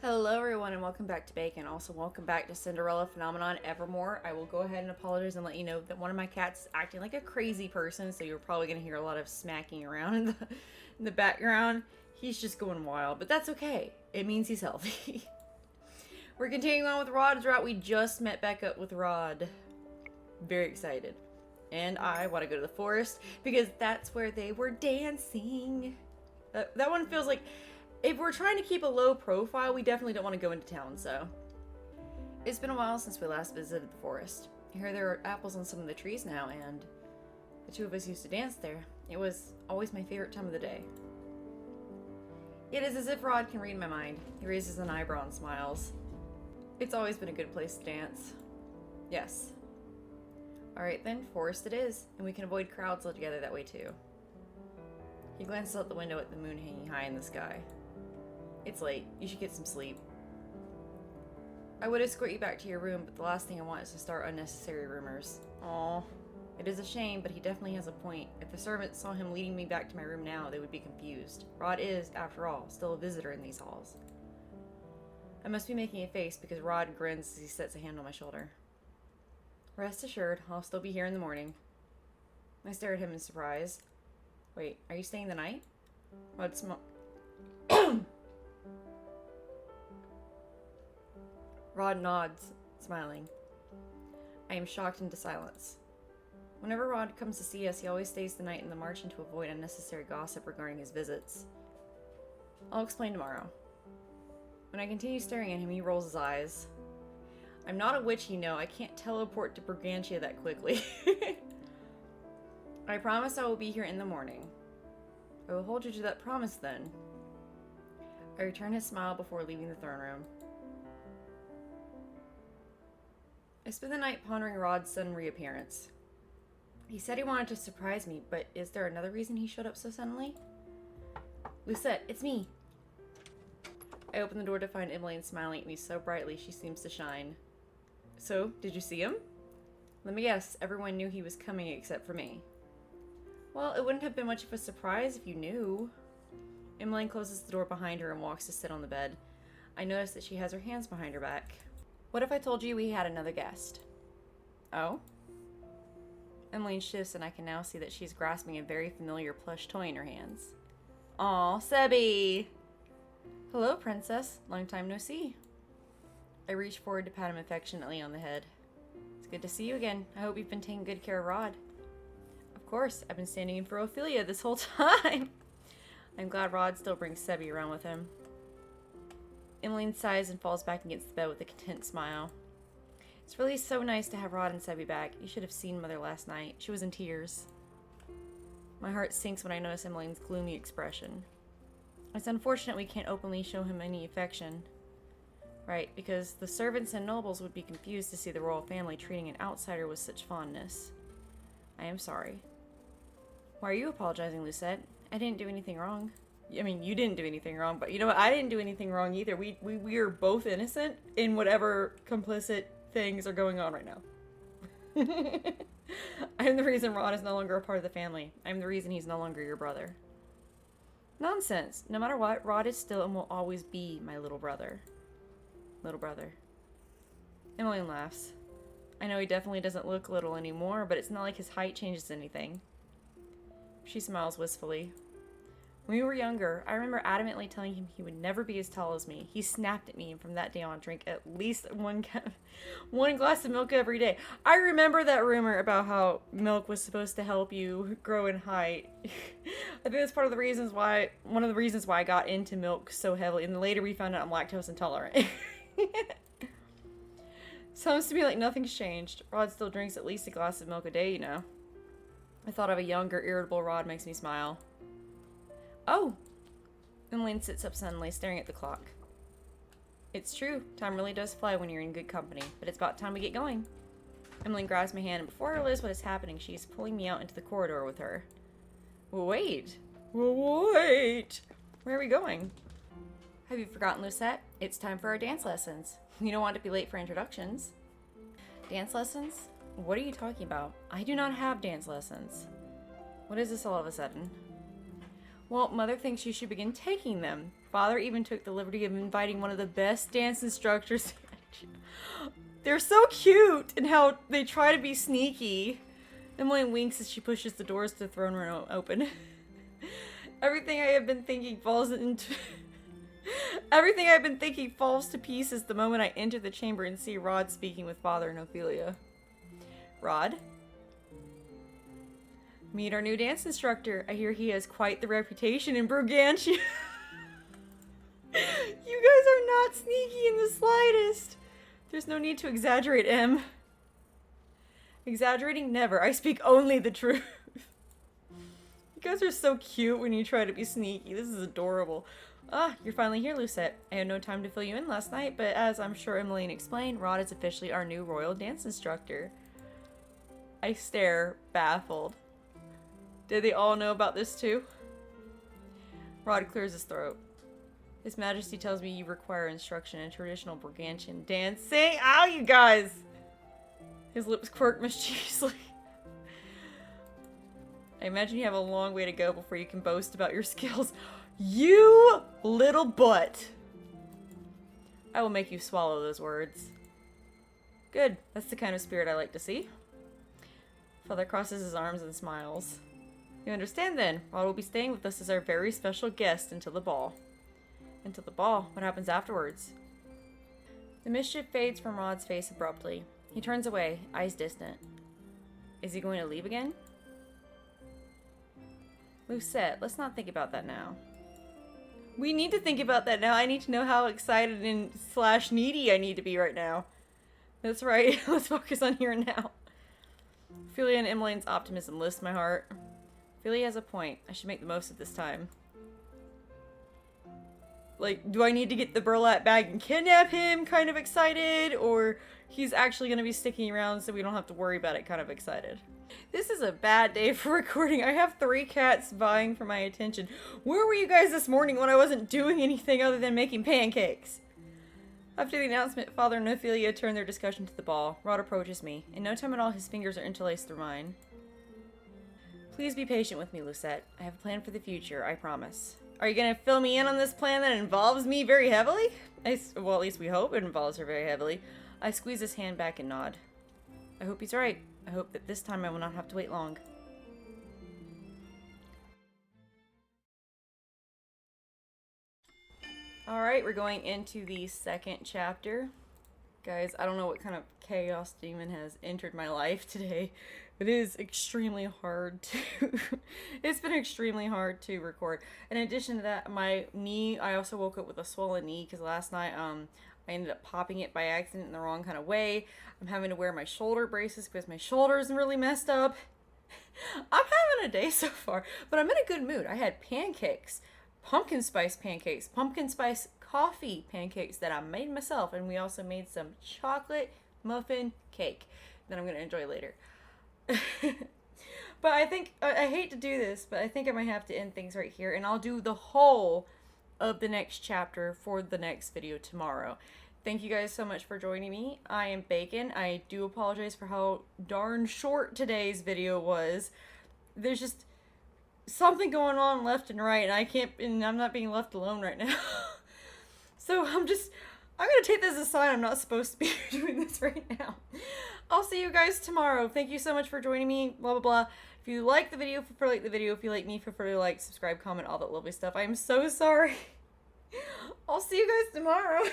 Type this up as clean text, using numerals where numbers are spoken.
Hello everyone and welcome back to Bacon. Also welcome back to Cinderella Phenomenon Evermore. I will go ahead and apologize and let you know that one of my cats is acting like a crazy person, so you're probably going to hear a lot of smacking around in the background. He's just going wild, but that's okay. It means he's healthy. We're continuing on with Rod's route. We just met back up with Rod. Very excited. And I want to go to the forest because that's where they were dancing. That one feels like... If we're trying to keep a low profile, we definitely don't want to go into town, so. It's been a while since we last visited the forest. I hear there are apples on some of the trees now, and the two of us used to dance there. It was always my favorite time of the day. It is as if Rod can read my mind. He raises an eyebrow and smiles. It's always been a good place to dance. Yes. Alright then, forest it is, and we can avoid crowds altogether that way too. He glances out the window at the moon hanging high in the sky. It's late. You should get some sleep. I would escort you back to your room, but the last thing I want is to start unnecessary rumors. Aw. It is a shame, but he definitely has a point. If the servants saw him leading me back to my room now, they would be confused. Rod is, after all, still a visitor in these halls. I must be making a face because Rod grins as he sets a hand on my shoulder. Rest assured, I'll still be here in the morning. I stare at him in surprise. Wait, are you staying the night? Rod Rod nods, smiling. I am shocked into silence. Whenever Rod comes to see us, he always stays the night in the margin to avoid unnecessary gossip regarding his visits. I'll explain tomorrow. When I continue staring at him, he rolls his eyes. I'm not a witch, you know. I can't teleport to Brigantia that quickly. I promise I will be here in the morning. I will hold you to that promise then. I return his smile before leaving the throne room. I spent the night pondering Rod's sudden reappearance. He said he wanted to surprise me, but is there another reason he showed up so suddenly? Lucette, it's me. I open the door to find Emmeline smiling at me so brightly she seems to shine. So, did you see him? Let me guess, everyone knew he was coming except for me. Well, it wouldn't have been much of a surprise if you knew. Emmeline closes the door behind her and walks to sit on the bed. I notice that she has her hands behind her back. What if I told you we had another guest? Oh? Emmeline shifts and I can now see that she's grasping a very familiar plush toy in her hands. Aw, Sebby! Hello, princess. Long time no see. I reach forward to pat him affectionately on the head. It's good to see you again. I hope you've been taking good care of Rod. Of course, I've been standing in for Ophelia this whole time. I'm glad Rod still brings Sebby around with him. Emmeline sighs and falls back against the bed with a content smile. It's really so nice to have Rod and Sebby back. You should have seen Mother last night. She was in tears. My heart sinks when I notice Emmeline's gloomy expression. It's unfortunate we can't openly show him any affection. Right, because the servants and nobles would be confused to see the royal family treating an outsider with such fondness. I am sorry. Why are you apologizing, Lucette? I didn't do anything wrong. I mean, you didn't do anything wrong, but you know what? I didn't do anything wrong either. We are both innocent in whatever complicit things are going on right now. I'm the reason Rod is no longer a part of the family. I'm the reason he's no longer your brother. Nonsense. No matter what, Rod is still and will always be my little brother. Little brother. Emmeline laughs. I know he definitely doesn't look little anymore, but it's not like his height changes anything. She smiles wistfully. When we were younger, I remember adamantly telling him he would never be as tall as me. He snapped at me, and from that day on, drank at least one glass of milk every day. I remember that rumor about how milk was supposed to help you grow in height. I think that's one of the reasons why I got into milk so heavily, and then later we found out I'm lactose intolerant. Sounds to me like nothing's changed. Rod still drinks at least a glass of milk a day, you know. The thought of a younger, irritable Rod makes me smile. Oh! Emmeline sits up suddenly, staring at the clock. It's true. Time really does fly when you're in good company, but it's about time we get going. Emmeline grabs my hand, and before I realize what is happening, she's pulling me out into the corridor with her. Wait! Wait! Where are we going? Have you forgotten, Lucette? It's time for our dance lessons. You don't want to be late for introductions. Dance lessons? What are you talking about? I do not have dance lessons. What is this all of a sudden? Well, Mother thinks you should begin taking them. Father even took the liberty of inviting one of the best dance instructors. They're so cute and how they try to be sneaky. Emily winks as she pushes the doors to the throne room open. Everything I have been thinking falls into... Everything I've been thinking falls to pieces the moment I enter the chamber and see Rod speaking with Father and Ophelia. Rod? Meet our new dance instructor. I hear he has quite the reputation in Brigantia. You guys are not sneaky in the slightest. There's no need to exaggerate, Em. Exaggerating? Never. I speak only the truth. You guys are so cute when you try to be sneaky. This is adorable. Ah, you're finally here, Lucette. I had no time to fill you in last night, but as I'm sure Emmeline explained, Rod is officially our new royal dance instructor. I stare, baffled. Did they all know about this too? Rod clears his throat. His Majesty tells me you require instruction in traditional Brigantian dancing. Ow, you guys! His lips quirk mischievously. I imagine you have a long way to go before you can boast about your skills. You little butt! I will make you swallow those words. Good. That's the kind of spirit I like to see. Father crosses his arms and smiles. You understand then. Rod will be staying with us as our very special guest until the ball. Until the ball? What happens afterwards? The mischief fades from Rod's face abruptly. He turns away, eyes distant. Is he going to leave again? Lucette, let's not think about that now. We need to think about that now. I need to know how excited and / needy I need to be right now. That's right. Let's focus on here and now. Ophelia and Emmeline's optimism lifts my heart. Ophelia has a point. I should make the most of this time. Like, do I need to get the burlap bag and kidnap him kind of excited? Or he's actually going to be sticking around so we don't have to worry about it kind of excited? This is a bad day for recording. I have 3 cats vying for my attention. Where were you guys this morning when I wasn't doing anything other than making pancakes? After the announcement, Father and Ophelia turn their discussion to the ball. Rod approaches me. In no time at all, his fingers are interlaced through mine. Please be patient with me, Lucette. I have a plan for the future, I promise. Are you going to fill me in on this plan that involves me very heavily? Well, at least we hope it involves her very heavily. I squeeze his hand back and nod. I hope he's right. I hope that this time I will not have to wait long. Alright, we're going into the 2nd chapter. Guys, I don't know what kind of chaos demon has entered my life today. It is extremely hard to... It's been extremely hard to record. In addition to that, my knee, I also woke up with a swollen knee because last night I ended up popping it by accident in the wrong kind of way. I'm having to wear my shoulder braces because my shoulder's really messed up. I'm having a day so far, but I'm in a good mood. I had pancakes, pumpkin spice pancakes, pumpkin spice coffee pancakes that I made myself, and we also made some chocolate muffin cake that I'm going to enjoy later. But I think, I hate to do this, but I think I might have to end things right here, and I'll do the whole of the next chapter for the next video tomorrow. Thank you guys so much for joining me. I am Bacon. I do apologize for how darn short today's video was. There's just something going on left and right, and I'm not being left alone right now. So I'm gonna take this as a sign I'm not supposed to be doing this right now. I'll see you guys tomorrow. Thank you so much for joining me, blah, blah, blah. If you like the video, feel free to like the video. If you like me, feel free to like, subscribe, comment, all that lovely stuff. I am so sorry. I'll see you guys tomorrow.